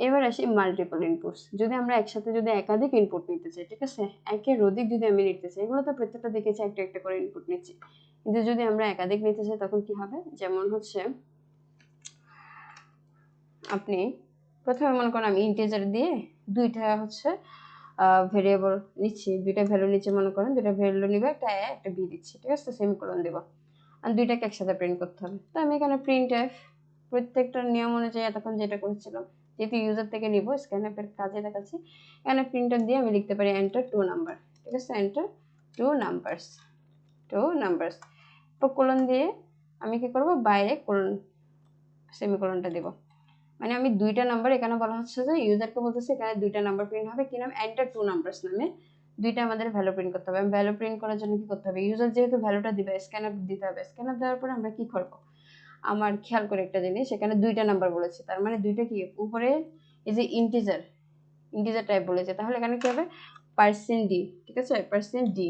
এবার আসি মাল্টিপল ইনপুটস, যদি আমরা একসাথে যদি একাধিক ইনপুট নিতে চাই, ঠিক আছে, একের অধিক যদি আমি নিতে চাই, এগুলো তো প্রত্যেকটা দেখেছি একটা একটা করে ইনপুট নিচ্ছি, কিন্তু যদি আমরা একাধিক নিতে চাই তখন কি হবে, যেমন হচ্ছে আপনি প্রথমে মনে করেন আমি ইন্টিজার দিয়ে দুইটা হচ্ছে ভেরিয়েবল নিচ্ছি, দুইটা ভ্যালু নিচে মনে করেন দুইটা ভ্যালু নিবে, একটা এ একটা বি দিচ্ছি, ঠিক আছে, সেমিকোলন দেব, আর দুইটাকে একসাথে প্রিন্ট করতে হবে। তো আমি এখানে প্রিন্ট এফ প্রত্যেকটার নিয়ম অনুযায়ী এতক্ষণ যেটা করেছিলাম, যেহেতু ইউজার থেকে নিব স্ক্যানআপের কাজে দেখাচ্ছি, এখানে প্রিন্টার দিয়ে আমি লিখতে পারি এন্টার টু নাম্বার, ঠিক আছে, এন্টার টু নাম্বারস। তো কোলন দিয়ে আমি কি করব, বাইরে কোলন সেমিকোলনটা দেব, মানে আমি দুইটা নাম্বার, এখানে বলা হচ্ছে যে ইউজারকে বলতেছে এখানে দুইটা নাম্বার প্রিন্ট হবে, কি নাম, এন্টার টু নাম্বারস নামে দুইটা আমাদের ভ্যালু প্রিন্ট করতে হবে। ভ্যালু প্রিন্ট করার জন্য কি করতে হবে, ইউজার যেহেতু ভ্যালুটা দিবে স্ক্যানআপ দিতে হবে, স্ক্যানআপ দেওয়ার পরে আমরা কি করব, আমার খেয়াল করে একটা জিনিস, এখানে দুইটা নাম্বার বলেছে, তার মানে দুইটা কি উপরে এই যে ইন্টিজার টাইপ বলেছে, তাহলে এখানে কি হবে পার্সেন্ট ডি, ঠিক আছে, পার্সেন্ট ডি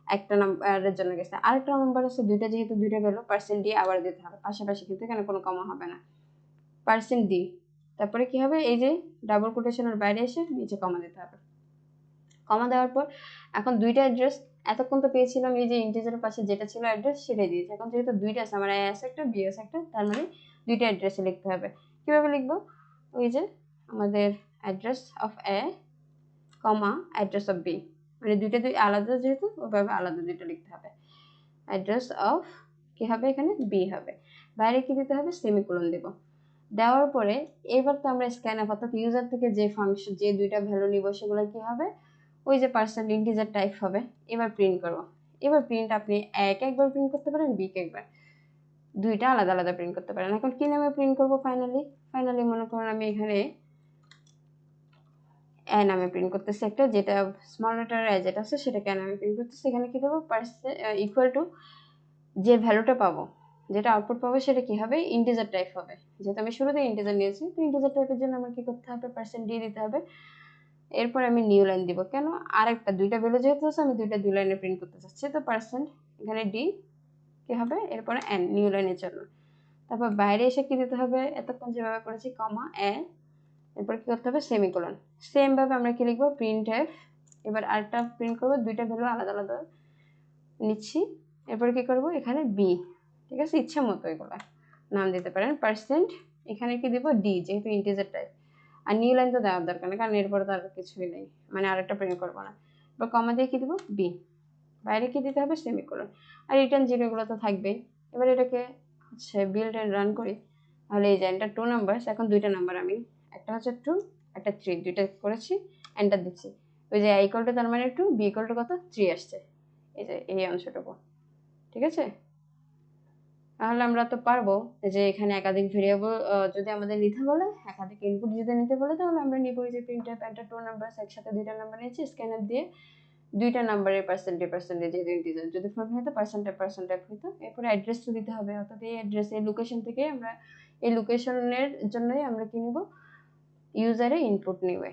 একটা নাম্বারের জন্য গেছে, আরেকটা নাম্বার আছে দুইটা, যেহেতু দুইটা ভ্যালু পার্সেন্ট ডি আবার দিতে হবে পাশাপাশি, কিন্তু এখানে কোনো কমা হবে না, পার্সেন্ট ডি, তারপরে কি হবে এই যে ডাবল কোটেশনের বাইরে এসে নিচে কমা দিতে হবে। কমা দেওয়ার পর এখন দুইটা অ্যাড্রেস, এতক্ষণ তো পেয়েছিলাম এই যে ইন্টিজারের পাশে যেটা ছিল অ্যাড্রেস সেটাই দিয়েছে, এখন যেহেতু দুইটা আছে, আমার এ আছে একটা বি আছে একটা, তার মানে দুইটা অ্যাড্রেসে লিখতে হবে। কিভাবে লিখবো, ওই যে আমাদের address of a comma address of b, মানে দুইটা দুই আলাদা যেহেতু ওইভাবে আলাদা দুইটা লিখতে হবে। অ্যাড্রেস অফ কি হবে, এখানে বি হবে, বাইরে কি দিতে হবে, সেমিকোলন দেব। দেওয়ার পরে এবার তো আমরা স্ক্যানআপ অর্থাৎ ইউজার থেকে যে ফাংশন যে দুইটা ভ্যালু নিব সেগুলো কি হবে, ওই যে পার্সেন্ট ইন্টিজার টাইপ হবে। এবার প্রিন্ট করব, এবার প্রিন্ট আপনি একবার প্রিন্ট করতে পারেন, বি কে একবার, দুইটা আলাদা আলাদা প্রিন্ট করতে পারেন। এখন কি নামে প্রিন্ট করব, ফাইনালি মনে করেন আমি এখানে এ নামে প্রিন্ট করতেছি একটা, যেটা স্মল লেটার এ যেটা আছে সেটাকে এ নামে প্রিন্ট করতেছি। এখানে কি দেবো, ইকুয়াল টু যে ভ্যালুটা পাবো, যেটা আউটপুট পাবো সেটা কি হবে, ইন্টিজার টাইপ হবে, যেহেতু আমি শুরুতে ইন্টিজার নিয়েছি, তো ইন্টিজার টাইপের জন্য আমার কি করতে হবে, পার্সেন্ট ডি দিতে হবে। এরপর আমি নিউ লাইন দিব, কেন, আরেকটা দুইটা ভ্যালু যেহেতু আছে আমি দুই লাইনে প্রিন্ট করতে চাচ্ছি, তো পার্সেন্ট এখানে ডি কি হবে, এরপরে এন নিউ লাইনের জন্য। তারপর বাইরে এসে কি দিতে হবে, এতক্ষণ যেভাবে করেছি কমা এ, এরপর কি করতে হবে, সেমিকোলন। সেম ভাবে আমরা কি লিখবো, প্রিন্ট এফ, এবার আরেকটা প্রিন্ট করবো, দুইটা ভ্যালু আলাদা আলাদা নিচ্ছি, এরপর কি করব, এখানে বি, ঠিক আছে, ইচ্ছা মতো এগুলা নাম দিতে পারেন। পার্সেন্ট এখানে কি দিব, ডি, যেহেতু ইন্টিজার টাইপ, আর নিউ লাইন তো দেওয়ার দরকার নেই, কারণ এরপরে তো আর কিছুই নেই, মানে আরেকটা প্রিন্ট করবো না। এবার কমা দিয়ে কি দিব, বি, বাইরে কি দিতে হবে, সেমিকোলন, আর রিটার্ন জিরো এগুলো তো থাকবেই। এবার এটাকে হচ্ছে বিল্ড এন্ড রান করি, তাহলে এই যে এন্টার টু নাম্বার, এখন দুইটা নাম্বার আমি, একটা হচ্ছে টু একটা থ্রি, দুইটা করেছি, এন্টার দিচ্ছি, ওই যে ইকুয়াল টু তার মানে টু, বি ইকুয়াল টু কত, থ্রি আসছে, এই যে এই অংশটুকু, ঠিক আছে। তাহলে আমরা তো পারবো যে এখানে একাধিক ভেরিয়েবল যদি আমাদের নিতে বলে, একাধিক ইনপুট যদি নিতে বলে, তাহলে আমরা নিব এই যে প্রিন্টএফ এন্টার টু নাম্বার, একসাথে দুইটা নাম্বার নিয়েছি, স্ক্যানআপ দিয়ে দুইটা নাম্বারের পার্সেন্টেজ যেহেতু ইন্টিজার, যদি ফ্লোট হতো পার্সেন্টেজ হতো। এরপরে অ্যাড্রেস তো দিতে হবে, অর্থাৎ এই অ্যাড্রেস এই লোকেশন থেকে আমরা এই লোকেশনের জন্যই আমরা কি নিব, ইউজারে ইনপুট নিবে।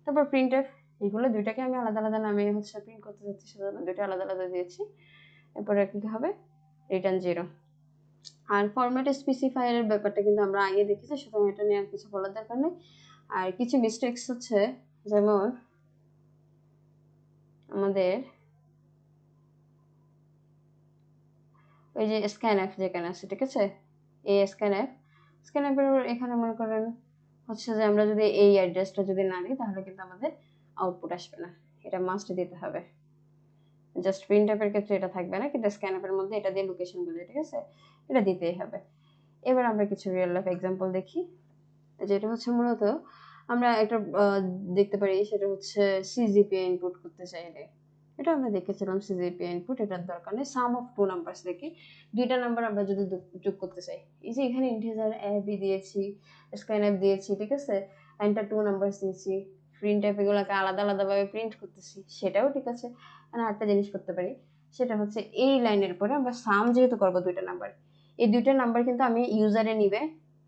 তারপর প্রিন্টএফ, এগুলো দুইটাকে আমি আলাদা আলাদা নামে হচ্ছে প্রিন্ট করতে যাচ্ছি, সেজন্য দুইটা আলাদা আলাদা দিয়েছি। এরপরে কি হবে, রিটার্ন জিরো। আর ফরম্যাট স্পেসিফায়ারের ব্যাপারটা কিন্তু আমরা আগে দেখেছি, সুতরাং এটা নিয়ে আর কিছু বলার দরকার নেই। আর কিছু মিস্টেক্স হচ্ছে, যেমন আমাদের ওই যে স্ক্যানএফ যেখানে আছে, ঠিক আছে, এই স্ক্যানএফের এখানে মনে করেন হচ্ছে যে আমরা যদি এই অ্যাড্রেসটা যদি না নিই তাহলে কিন্তু আমাদের আউটপুট আসবে না, এটা মাস্ট দিতে হবে। জাস্ট প্রিন্টএফ এর ক্ষেত্রে এটা থাকবে না, কিন্তু স্ক্যানএফ এর মধ্যে এটা দিয়ে লোকেশন বুঝে, ঠিক আছে, এটা দিতেই হবে। এবার আমরা কিছু রিয়েল লাইফ এক্সাম্পল দেখি, যেটা হচ্ছে মূলত আমরা একটা দেখতে পারি, সেটা হচ্ছে সিজিপিএ ইনপুট করতে চাইলে। এটা আমরা দেখেছিলাম সিজিপিএ ইনপুট, এটার দরকার নেই। সাম অফ টু নাম্বারস দেখি, দুইটা নাম্বার আমরা যদি যোগ করতে চাই, এই যে এখানে ইন্টিজার এ বি দিয়েছি, স্ক্যানএফ দিয়েছি, ঠিক আছে, এন্টার টু নাম্বারস দিয়েছি, প্রিন্ট এফ এগুলোকে আলাদা আলাদাভাবে প্রিন্ট করতেছি, সেটাও ঠিক আছে। আর একটা জিনিস করতে পারি, সেটা হচ্ছে এই লাইনের পরে আমরা সাম যেহেতু করবো দুইটা নাম্বার, এই দুইটা নাম্বার কিন্তু আমি ইউজারে নিবে,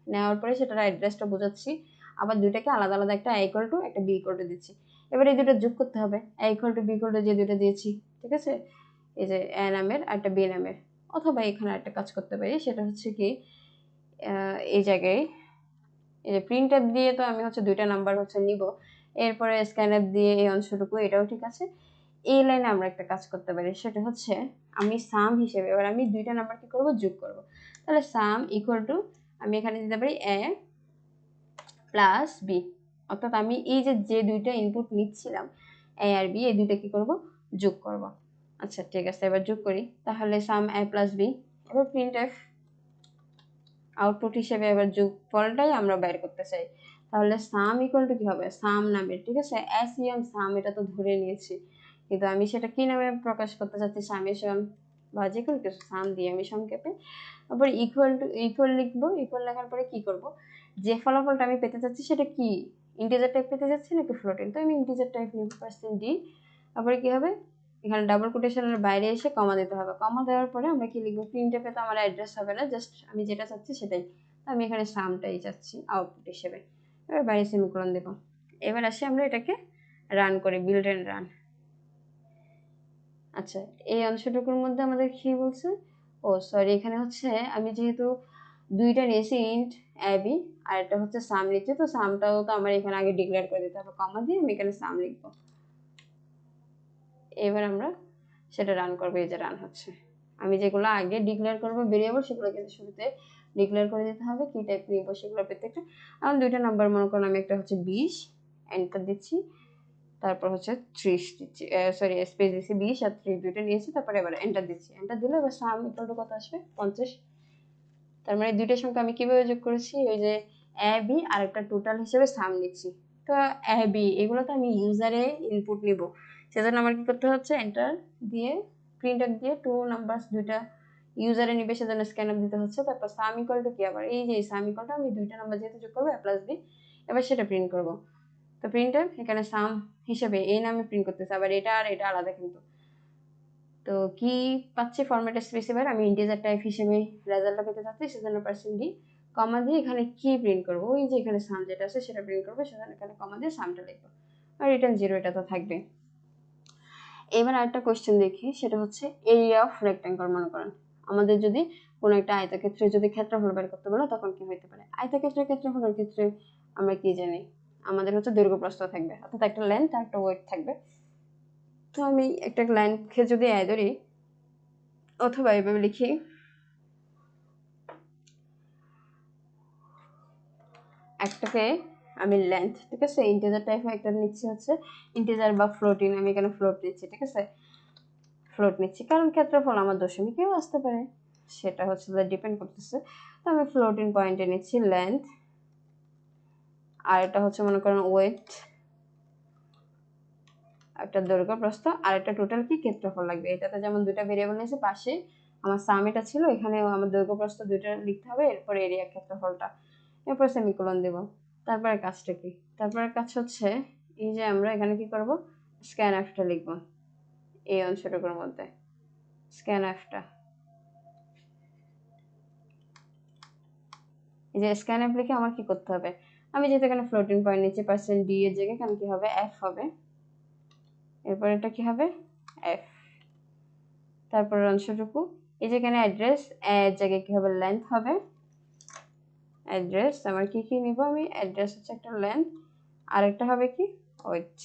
নেওয়ার পরে সেটার অ্যাড্রেসটা বোঝাচ্ছি, আবার দুইটাকে আলাদা আলাদা একটা এ ইকুয়াল টু একটা বি ইকুয়াল টু দিচ্ছি। এবার এই দুটো যোগ করতে হবে, A equal to B equal to যে দুটো দিয়েছি, ঠিক আছে, এই যে এ নামের আর একটা বি নামের। অথবা এখানে একটা কাজ করতে পারি, সেটা হচ্ছে কি এই জায়গায় এই যে প্রিন্ট অ্যাপ দিয়ে তো আমি হচ্ছে দুইটা নাম্বার হচ্ছে নিব, এরপরে স্ক্যান অ্যাপ দিয়ে এই অংশটুকু, এটাও ঠিক আছে। এই লাইনে আমরা একটা কাজ করতে পারি, সেটা হচ্ছে আমি সাম হিসেবে এবার আমি দুইটা নাম্বার কি করব, যোগ করব। তাহলে সাম ইকুয়াল টু আমি এখানে দিতে পারি এ প্লাস বি, অর্থাৎ আমি এই যে যে দুইটা ইনপুট নিচ্ছিলাম এ আর বি, এই দুইটা কি করব, যোগ করব। আচ্ছা ঠিক আছে, এবার যোগ করি, তাহলে সাম এ প্লাস বি। এবার প্রিন্ট এফ আউটপুট হিসেবে এবার যোগফলটাই আমরা বের করতে চাই, তাহলে সাম ইকুয়াল টু কি হবে, সাম নামের, ঠিক আছে, এসইএম সাম এটা তো ধরে নিয়েছি, কিন্তু আমি সেটা কি নামে প্রকাশ করতে চাচ্ছি, সামেশন বা যে কোনো কিছু সাম দিয়ে আমি সংক্ষেপে। তারপর ইকুয়াল টু ইকুয়াল লিখবো, ইকুয়াল লেখার পরে কি করব, যে ফলাফলটা আমি পেতে চাচ্ছি সেটা কি, ইন্টিজার টাইপ পেতে যাচ্ছি নাকি ফ্লোটিং, তো আমি ইন্টিজার টাইপ নিব, %d। তারপরে কি হবে, এখানে ডাবল কোটেশনের বাইরে এসে কমা দিতে হবে, কমা দেওয়ার পরে আমরা কি লিখবো, প্রিন্টএফে তো আমার অ্যাড্রেস হবে না, জাস্ট আমি যেটা চাচ্ছি সেটাই, আমি এখানে সামটাই চাচ্ছি আউটপুট হিসেবে। এবার বাইরে সেমিকোলন দেব। এবার আসি আমরা এটাকে রান করি, বিল্ড এন্ড রান। আচ্ছা, এই অংশটুকুর মধ্যে আমাদের কি বলছে, ও সরি, এখানে হচ্ছে আমি যেহেতু দুইটা নিয়েছি, ইন্ট এবি আর এটা হচ্ছে সাম লিখছি, তো সামটাও তো আমার এখানে আগে ডিক্লেয়ার করে দিতে হবে, কমা দিয়ে আমি এখানে সাম লিখবো। এবার আমরা সেটা রান করবো, এই যে রান হচ্ছে। আমি যেগুলো আগে ডিক্লেয়ার করবো ভেরিয়েবল, সেগুলো কিন্তু শুরুতে ডিক্লেয়ার করে দিতে হবে, কি টাইপ নিব সেগুলো প্রত্যেকটা। আমার দুইটা নাম্বার মনে করুন, আমি একটা হচ্ছে 20, এন্টার দিচ্ছি, তারপর হচ্ছে 30 দিচ্ছি, সরি স্পেস দিচ্ছি, 20 আর 30 দুইটা নিয়েছি, তারপরে এবার এন্টার দিচ্ছি, এন্টার দিলে এবার সাম ইকুয়াল টু কত আসবে, 50। তার মানে দুইটার সংখ্যা আমি কিভাবে যোগ করেছি, ওই যে এ বি আর একটা টোটাল হিসেবে সাম লিখছি। তো এ বি এগুলো তো আমি ইউজারে ইনপুট নিব, সেজন্য আমার কি করতে হচ্ছে, এন্টার দিয়ে প্রিন্ট আপ দিয়ে টু নাম্বারস দুইটা ইউজারে নিবে, সেজন্য স্ক্যান আপ দিতে হচ্ছে। তারপর সাম ইকুয়াল টু কি, আবার এই যে সাম ইকুয়াল টু আমি দুইটা নাম্বার যেহেতু যোগ করবো এ প্লাস বি, এবার সেটা প্রিন্ট করব। তো প্রিন্ট আপ এখানে সাম হিসেবে এই নামে প্রিন্ট করতেছে, আবার এটা আর এটা আলাদা কিন্তু। তো কি পাচ্ছি, ফরম্যাট স্পেসিফায়ার, আমি ইন্টিজার টাইপ হিসেবে রেজাল্টটা পেতে চাচ্ছি, সেজন্য %d কমা দিয়ে এখানে কি প্রিন্ট করবো, ওই যে এখানে সাম যেটা আছে সেটা প্রিন্ট করবো, সেজন্য এখানে কমা দিয়ে সামটা লিখবো, আর রিটার্ন 0, এটা তো থাকবে। এবার আরেকটা কোয়েশ্চেন দেখি, সেটা হচ্ছে এরিয়া অফ রেক্ট্যাঙ্গল। মনে করেন আমাদের যদি কোনো একটা আয়তক্ষেত্রে যদি ক্ষেত্রফল বের করতে বলো, তখন কি হতে পারে, আয়তক্ষেত্রের ক্ষেত্রফলের ক্ষেত্রে আমরা কি জানি, আমাদের হচ্ছে দৈর্ঘ্য প্রস্থ থাকবে, অর্থাৎ একটা লেন্থ আর একটা ওয়েট থাকবে। তো আমি একটা লাইনকে যদি আয় ধরি, অথবা এভাবে লিখি, একটাকে আমি লেন্থ, ঠিক আছে, ইন্টিজার টাইপ একটা নিচ্ছি হচ্ছে ইন্টিজার বা ফ্লোটিং, আমি এখানে ফ্লোট নিচ্ছি, ঠিক আছে, ফ্লোট নিচ্ছি কারণ ক্ষেত্রফল আমার দশমিকেও আসতে পারে, সেটা হচ্ছে ডিপেন্ড করতেছে। তো আমি ফ্লোটিং পয়েন্টে নিচ্ছি লেন্থ, আর এটা হচ্ছে মনে করেন ওয়েট, একটা দৈর্ঘ্য প্রস্থ, আর একটা টোটাল কি ক্ষেত্রফল লাগবে। এটাতে যেমন দুইটা ভেরিয়েবল নিয়েছে, পাশে আমার সাম এটা ছিল, এখানেও আমার দৈর্ঘ্য প্রস্থ দুইটা লিখতে হবে, এরপর এরিয়া ক্ষেত্রফলটা, এরপর সেমিকোলন দেব। তারপরে কাজটা কি, তারপরে কাজ হচ্ছে এই যে আমরা এখানে কি করব, স্ক্যান এফটা লিখবো এই অংশটুকুর মধ্যে, স্ক্যান এফটা, এই যে স্ক্যান এফ লিখে আমার কি করতে হবে, আমি যেহেতু এখানে ফ্লোটিং পয়েন্ট নিচ্ছি, %d এর জায়গায় এখানে কি হবে, এফ হবে, এরপর এটা কি হবে, এফ, তারপর অংশটুকু এই যে এখানে অ্যাড্রেস, এর জায়গায় কি হবে, লেন্থ হবে, অ্যাড্রেস আমার কি কি নিব, আমি অ্যাড্রেস হচ্ছে একটা লেন্থ, আর একটা হবে কি ওয়েট।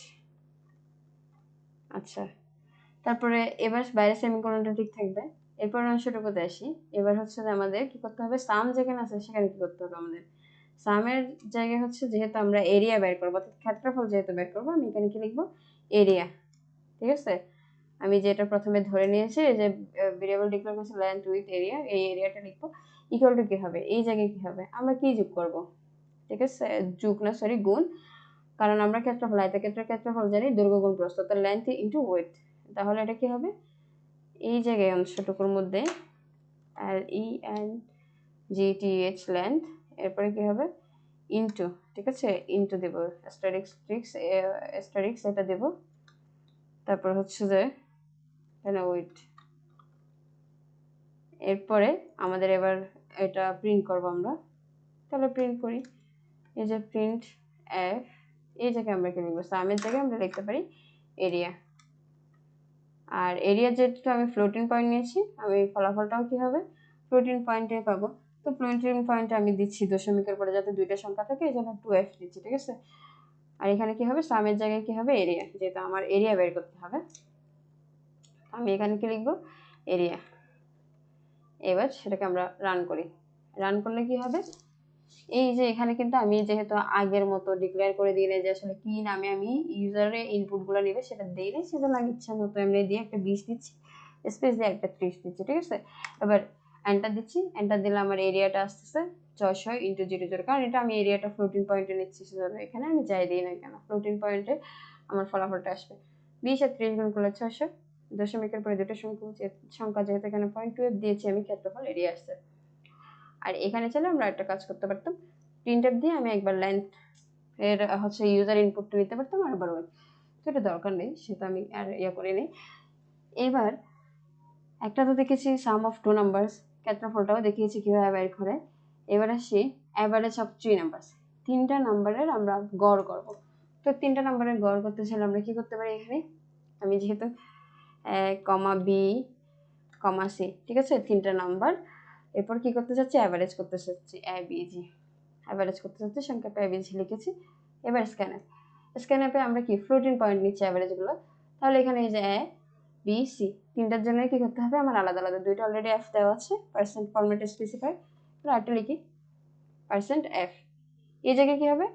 আচ্ছা, তারপরে এবার বাইরে সেমিকোলনটা ঠিক থাকবে। এরপর অংশটুকুতে আসি, এবার হচ্ছে যে আমাদের কি করতে হবে, সাম যেখানে আছে সেখানে কি করতে হবে, আমাদের সামের জায়গায় হচ্ছে যেহেতু আমরা এরিয়া বের করবো, অর্থাৎ ক্ষেত্রফল যেহেতু বের করবো, আমি এখানে কি লিখবো, এরিয়া, ঠিক আছে। আমি যেটা প্রথমে ধরে নিয়েছি যে ভেরিয়েবল ডিক্লেয়ার করছি লেন্থ উইথ এরিয়া, এই এরিয়াটা লিখবো ইকুয়াল টু কি হবে, এই জায়গায় কি হবে, আমরা কি যোগ করব, ঠিক আছে, যোগ না সরি গুণ, কারণ আমরা ক্ষেত্রফল আয়তক্ষেত্রের ক্ষেত্রফল জানি দৈর্ঘ্য গুণ প্রস্থ, তো লেন্থ ইনটু উইডথ, তাহলে এটা কি হবে, এই জায়গায় অংশটুকুর মধ্যে LENGTH লেন্থ, এরপরে কি হবে ইনটু, ঠিক আছে, ইনটু দেব অ্যাস্টারিক্স এটা দেব, তারপর হচ্ছে যে এখানে উইডথ। এরপরে আমাদের এবার এটা প্রিন্ট করব আমরা, তাহলে প্রিন্ট করি, এই যে প্রিন্ট এফ, এই জায়গায় আমরা কি লিখবো, সামের জায়গায় আমরা লিখতে পারি এরিয়া, আর এরিয়া যেটা আমি ফ্লোটিং পয়েন্ট নিয়েছি, আমি ফলাফলটাও কি হবে ফ্লোটিং পয়েন্টে পাবো, তো ফ্লোটিং পয়েন্টে আমি দিচ্ছি দশমিকের পরে যাতে দুইটা সংখ্যা থাকে, এই জন্য 2f দিচ্ছি, ঠিক আছে। আর এখানে কি হবে, সামের জায়গায় কি হবে এরিয়া, যেহেতু আমার এরিয়া বের করতে হবে, আমি এখানে কি লিখবো এরিয়া। এবার সেটাকে আমরা রান করি, রান করলে কি হবে, এই যে এখানে কিন্তু আমি যেহেতু আগের মতো ডিক্লেয়ার করে দিই যে আসলে কি নামে আমি ইউজারের ইনপুটগুলো নেবে সেটা দিই না, সেজন্য আমি ইচ্ছা মতো এমনি দিয়ে একটা 20 দিচ্ছি, স্পেস দিয়ে একটা 30 দিচ্ছি, ঠিক আছে। এবার এন্টার দিচ্ছি, এন্টার দিলে আমার এরিয়াটা আসতেছে 600 ইন্টু 00, কারণ এটা আমি এরিয়াটা ফ্লোটিং পয়েন্টে নিচ্ছি, সেজন্য এখানে আমি যাই দিই না কেন, ফ্লোটিং পয়েন্টে আমার ফলাফলটা আসবে 20 আর 30 গুণ করলে 600, দশমিকের পরে দুটো সংখ্যা যেহেতু এখানে 0.2 দিয়েছি আমি, ক্ষেত্রফল এরিয়া আসছে। আর এখানে চলে আমরা একটা কাজ করতে পারতাম, প্রিন্টএফ দিয়ে আমি একবার লেন্থ এর হচ্ছে ইউজার ইনপুটটা নিতে পারতাম আর একবার ওয়েট, তো এটা দরকার নেই, সেটা আমি আর করে নিই। এবার একটা তো দেখেছি সাম অফ টু নাম্বারস, ক্ষেত্রফলটাও দেখিয়েছি কিভাবে বের করে। এবার আসি অ্যাভারেজ অফ থ্রি নাম্বারস, তিনটা নাম্বারের আমরা গড় করব, তো তিনটা নাম্বারের গড় করতে চাইলে আমরা কি করতে পারি, এখানে আমি যেহেতু কমা বি কমা সি, ঠিক আছে, তিনটা নাম্বার, এরপর কি করতে চাচ্ছি অ্যাভারেজ করতে চাচ্ছি, এবিজি অ্যাভারেজ করতে চাচ্ছি, সংখ্যাটা এবিজি লিখেছি। এবার স্ক্যানআপে আমরা কি ফ্লোটিং পয়েন্ট নিচ্ছি অ্যাভারেজগুলো, তাহলে এখানে এই যে এ বি সি তিনটার জন্য কি করতে হবে আমার আলাদা আলাদা, দুইটা অলরেডি এফ দেওয়া আছে পার্সেন্ট ফরম্যাটে স্পেসিফাই, আরেকটা লিখি পার্সেন্ট এফ, এই জায়গায় কি হবে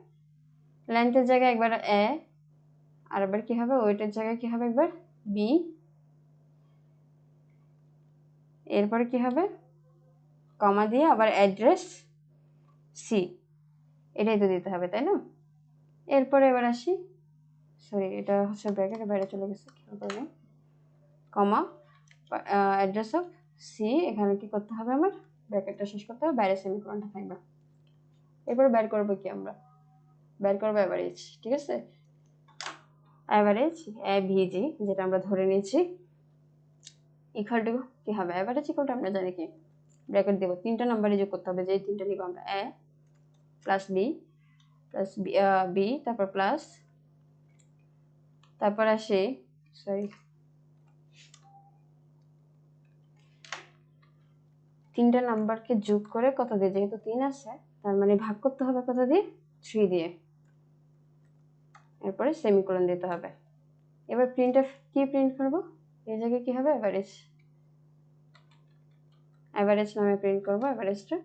লেন্থের জায়গায় একবার এ, আর একবার কি হবে ওয়েটের জায়গায় কি হবে একবার বি, এরপরে কি হবে কমা দিয়ে আবার অ্যাড্রেস সি, এটাই তো দিতে হবে তাই না। এরপরে এবার আসি, সরি এটা হচ্ছে ব্র্যাকেটের বাইরে চলে গেছে, খেয়াল করবেন, কমা অ্যাড্রেস অফ সি, এখানে কি করতে হবে আমার ব্র্যাকেটটা শেষ করতে হবে, বাইরে সেমিকোলনটা থাকবে। এরপরে বের করবো কি আমরা, বের করবো অ্যাভারেজ, ঠিক আছে, অ্যাভারেজ এভিজি যেটা আমরা ধরে নিয়েছি ইকুয়াল টু কি হবে, অ্যাভারেজ ইকুয়াল টু আমরা জানি কি ব্র্যাকেট দেবো, তিনটা নাম্বারে যোগ করতে হবে, যেই তিনটা নিব আমরা এ প্লাস বি প্লাস বি তারপর প্লাস, তারপর আসে সরি তিনটা নাম্বারকে যোগ করে কত দিয়ে, যেহেতু 3 আছে তার মানে ভাগ করতে হবে কত দিয়ে 3 দিয়ে, এরপরে সেমিকোলন দিতে হবে। এবার প্রিন্টএফ কি প্রিন্ট করব, এই জায়গায় কি হবে অ্যাভারেজ নামে প্রিন্ট করব, অ্যাভারেজটা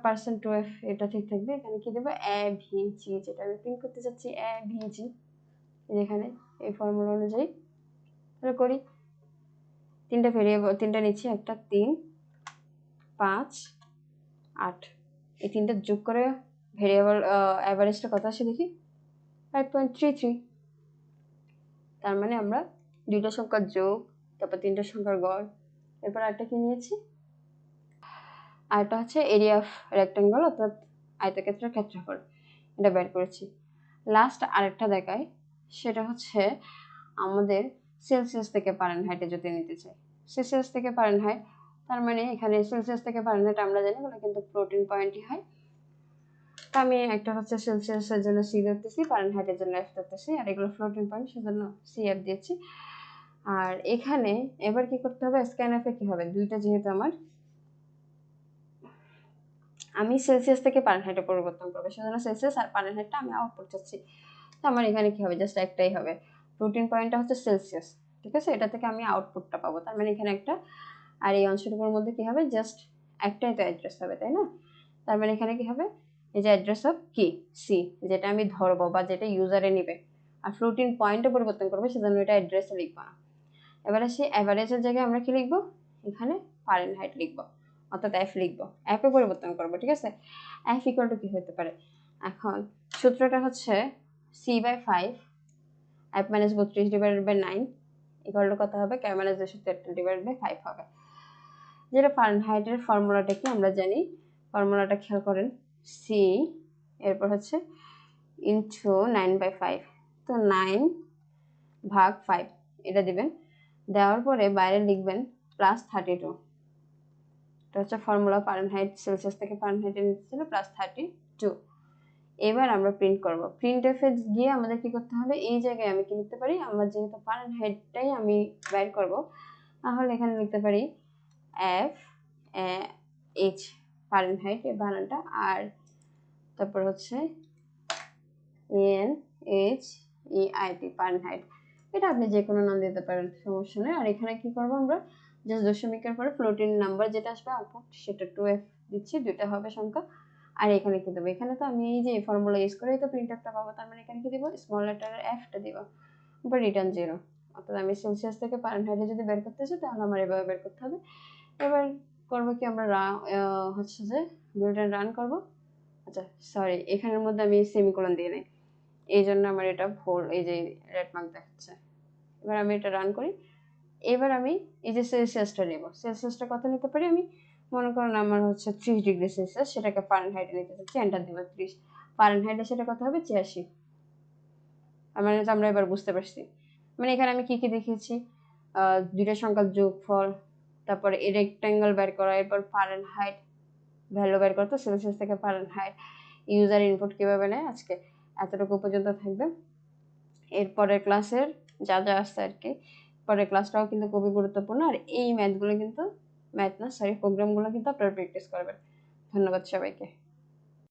পার্সেন্ট টু এফ এটা ঠিক থাকবে, এখানে কি দেবো এভিজি, যেটা আমি প্রিন্ট করতে চাচ্ছি এভিজি, এখানে এই ফর্মুলা অনুযায়ী তাহলে করি, তিনটা ভেরিয়েবল তিনটা নিচ্ছি, একটা 3 5 8, এই তিনটা যোগ করে ভেরিয়েবল অ্যাভারেজটা কত আসে দেখি 5.33, তার মানে আমরা দুইটা সংখ্যার যোগ তারপর তিনটা সংখ্যার গড়, এরপর আরেকটা কি নিয়েছি, আরেকটা হচ্ছে এরিয়া অফ রেক্টাঙ্গল অর্থাৎ আয়তক্ষেত্রের ক্ষেত্রফল, এটা বের করেছি। লাস্ট আরেকটা দেখাই, সেটা হচ্ছে আমাদের সেলসিয়াস থেকে ফারেনহাইটে যদি নিতে চাই, সেলসিয়াস থেকে ফারেনহাইট, তার মানে এখানে সেলসিয়াস থেকে ফারেনহাইট আমরা জানি ওটা কিন্তু ফ্লোটিং পয়েন্টই হয়, তো আমি একটা হচ্ছে সেলসিয়াসের জন্য সি ধরতেছি, ফারেনহাইটের জন্য এফ ধরতেছি, আর এগুলো ফ্লোটিং পয়েন্ট সেজন্য সি এফ দিয়েছি। আর এখানে এবার কি করতে হবে, স্ক্যানএফে কি হবে, দুইটা যেহেতু আমার আমি সেলসিয়াস থেকে ফারেনহাইটে পরিবর্তন করবো, সেজন্য সেলসিয়াস আর ফারেনহাইটটা আমি আউটপুট চাচ্ছি, তো আমার এখানে কি হবে জাস্ট একটাই হবে, ফ্লোটিং পয়েন্টটা হচ্ছে সেলসিয়াস, ঠিক আছে, এটা থেকে আমি আউটপুটটা পাবো, তার মানে এখানে একটা, আর এই অংশটুকুর মধ্যে কি হবে জাস্ট একটাই তো অ্যাড্রেস হবে তাই না, তার মানে এখানে কি হবে এই যে অ্যাড্রেস অফ কি সি, যেটা আমি ধরবো বা যেটা ইউজারে নিবে, আর ফ্লোটিং পয়েন্টে পরিবর্তন করবে সেজন্য এটা অ্যাড্রেসে লিখবো না, এবার আসি অ্যাভারেজের জায়গায় আমরা কি লিখবো, এখানে ফারেনহাইট লিখবো, অর্থাৎ এফ লিখবো, এফে পরিবর্তন করবো। ঠিক আছে, এফ ইকুয়াল টু কি হতে পারে, এখন সূত্রটা হচ্ছে c/5 f - 32/9 ইকুয়াল টু কত হবে, k - 273/5 হবে। যেটা ফারেনহাইটের ফর্মুলাটা কি আমরা জানি, ফর্মুলাটা খেয়াল করেন, c এরপর হচ্ছে ইনটু 9/5, তো 9/5 এটা দিবেন, দেওয়ার পরে বাইরে লিখবেন +32, এটা হচ্ছে ফর্মুলা, ফারেনহাইট সেলসিয়াস থেকে ফারেনহাইটে নিতে ছিল +32। এবার আমরা প্রিন্ট করব, প্রিন্ট এফে গিয়ে আমাদের কি করতে হবে, এই জায়গায় আমি কি লিখতে পারি, আমার যেহেতু ফারেনহাইটটাই আমি বের করব, তাহলে এখানে লিখতে পারি এফ এইচ ফারেনহাইট এই বানানটা, আর তারপর হচ্ছে NHEIT ফারেনহাইট, এটা আপনি যে কোনো নাম দিতে পারেন, সমস্যা নেই। আর এখানে কি করব আমরা, জাস্ট দশমিকের পরে ফ্লোটিং নাম্বার যেটা আসবে আউটপুট সেটা 2f দিচ্ছি, দুইটা হবে সংখ্যা। আর এখানে কি দেবো, এখানে তো আমি এই যে ফর্মুলা ইউজ করেই তো প্রিন্টআউটটা পাবো, তার মানে এখানে কি দিব, স্মল লেটারের এফটা দিব, বা রিটার্ন 0। অর্থাৎ আমি সেলসিয়াস থেকে ফারেনহাইটে যদি বের করতে চাই তাহলে আমার এভাবে বের করতে হবে। এবার করবো কি, আমরা হচ্ছে যে বিলটা রান করব। আচ্ছা সরি, এখানের মধ্যে আমি সেমিকোলন দিয়ে নেই, এই জন্য আমার এটা ভুল, এই যে রেড মার্ক দেখাচ্ছে। এবার আমি এটা রান করি, এবার আমি এই যে সেলসিয়াসটা নেব, সেলসিয়াসটা কত নিতে পারি, আমি মনে করেন আমার হচ্ছে 30 ডিগ্রি সেলসিয়াস, সেটাকে ফারেনহাইটে নিতে চাচ্ছি, এন্টার দিব 30, ফারেনহাইটে সেটা কত হবে 86। মানে আমরা এবার বুঝতে পারছি, মানে এখানে আমি কি কি দেখিয়েছি, দুইটা সংখ্যার যোগফল, তারপরে এই রেক্ট্যাঙ্গেল বের করা, এরপর ফারেনহাইট ভ্যালু বের করতে, সেলসিয়াস থেকে ফারেনহাইট, ইউজার ইনপুট কিভাবে নেয়, আজকে এতটুকু পর্যন্ত থাকবে। এরপরের ক্লাসের যা যা আসছে আর কি, পরের ক্লাসটাও কিন্তু খুবই গুরুত্বপূর্ণ, আর এই ম্যাথগুলো কিন্তু, ম্যাথ না সরি, প্রোগ্রামগুলো কিন্তু আপনারা প্র্যাকটিস করবেন। ধন্যবাদ সবাইকে।